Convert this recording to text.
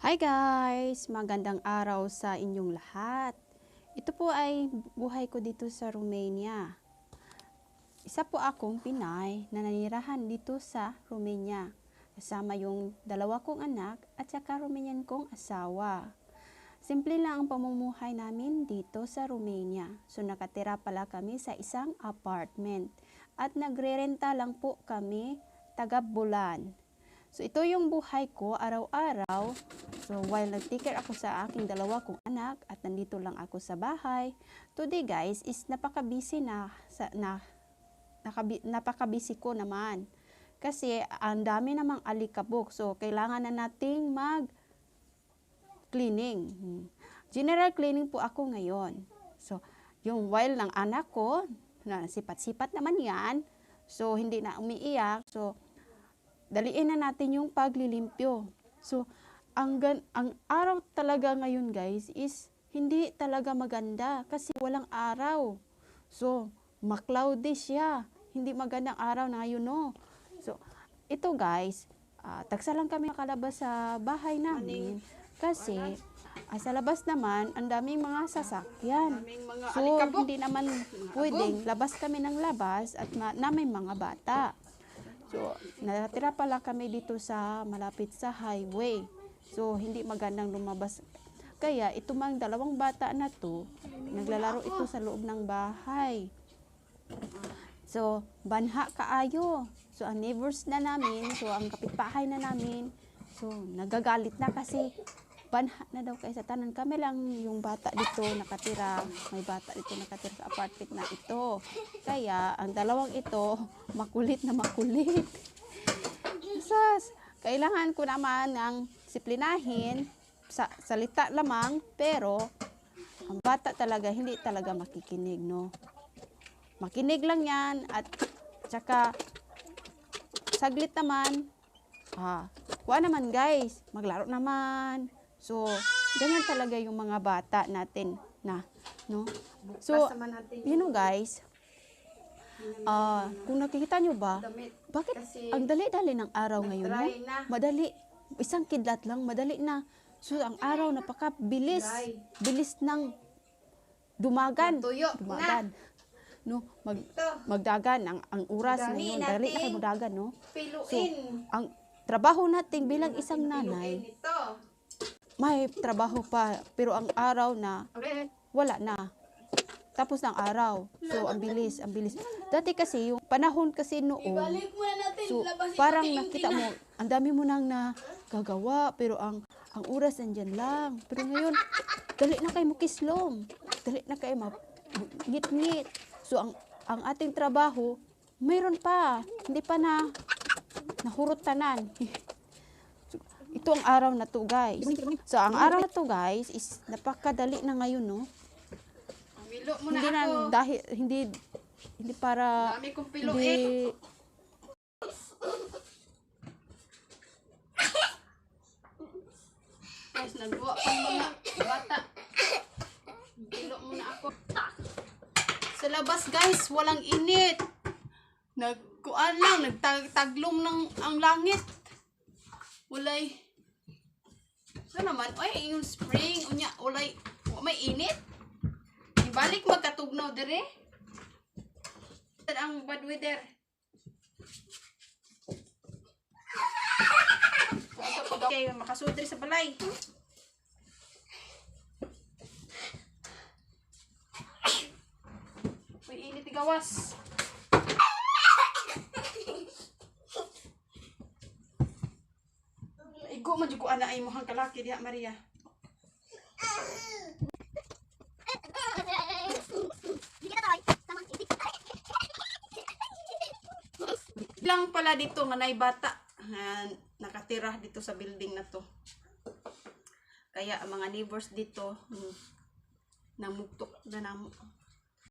Hi guys! Magandang araw sa inyong lahat. Ito po ay buhay ko dito sa Romania. Isa po akong Pinay na nanirahan dito sa Romania. Kasama yung dalawa kong anak at saka Romanian kong asawa. Simple lang ang pamumuhay namin dito sa Romania. So nakatira pala kami sa isang apartment. At nagre-renta lang po kami taga-bulan. So ito yung buhay ko araw-araw. So while nag-take care ako sa aking dalawa kong anak at nandito lang ako sa bahay, today guys is napaka-busy napaka-busy ko naman. Kasi ang dami namang alikabok. So kailangan na nating mag-cleaning. General cleaning po ako ngayon. So yung while ng anak ko, na sipat-sipat naman yan, so hindi na umiiyak, so daliin na natin yung paglilimpyo. So, ang araw talaga ngayon guys is hindi talaga maganda kasi walang araw. So, maklawdy siya. Hindi magandang araw na ngayon, no? So, ito guys, tagsa lang kami makalabas sa bahay namin kasi sa labas naman, ang daming mga sasakyan. So, hindi naman pwedeng labas kami ng labas at may mga bata. So, natira pala kami dito sa malapit sa highway. So, hindi magandang lumabas. Kaya, ito mang dalawang bata na to, naglalaro ito sa loob ng bahay. So, banha kaayo. So, ang neighbors na namin, so, ang kapitbahay na namin, so, nagagalit na kasi banha na daw kayo sa tanan. Kami lang yung bata dito nakatira. May bata dito nakatira sa apartment na ito. Kaya, ang dalawang ito, makulit na makulit. Sas, kailangan ko naman ng disiplinahin, salita lamang, pero ang bata talaga, hindi talaga makikinig, no? Makinig lang yan, at saka, saglit naman, kuha naman guys, maglaro naman. So, ganyan talaga yung mga bata natin na, no? So, you know guys, kung nakikita nyo ba, bakit ang dali-dali ng araw ngayon, no? Madali, isang kidlat lang, madali na. So, ang araw napakabilis, bilis ng dumagan, no? Magdagan, ang oras ngayon, dali na kayo magdagan, no? So, ang trabaho natin bilang isang nanay, may trabaho pa, pero ang araw na, wala na. Tapos ng araw. So, ang bilis, ang bilis. Dati kasi, yung panahon kasi noon, so, parang nakita mo, ang dami mo nang nagagawa, pero ang oras nandyan lang. Pero ngayon, dali na kayo makislom. Dali na kayo ngit-ngit. So, ang ating trabaho, mayroon pa. Hindi pa nahurot tanan. Ito ang araw na to guys. So, ang araw na to guys is napakadali na ngayon, no? Hindi na dahil hindi para hindi guys, nagbuwa pang mga bata. Pilo muna ako. Sa labas guys, walang init. Nagkuan lang, nagtaglom ng ang langit. Ulay. So naman, oy, yung spring, unya, ulay, may init. Ibalik magkatugnaw dire. Ang bad weather. Okay, makasudri sa balay. May init gawas. Igo man jud ko ana ay mohang kalaki diha Maria. Lang pala dito nga nay bata nakatira dito sa building na to. Kaya ang mga neighbors dito namugtok na namo.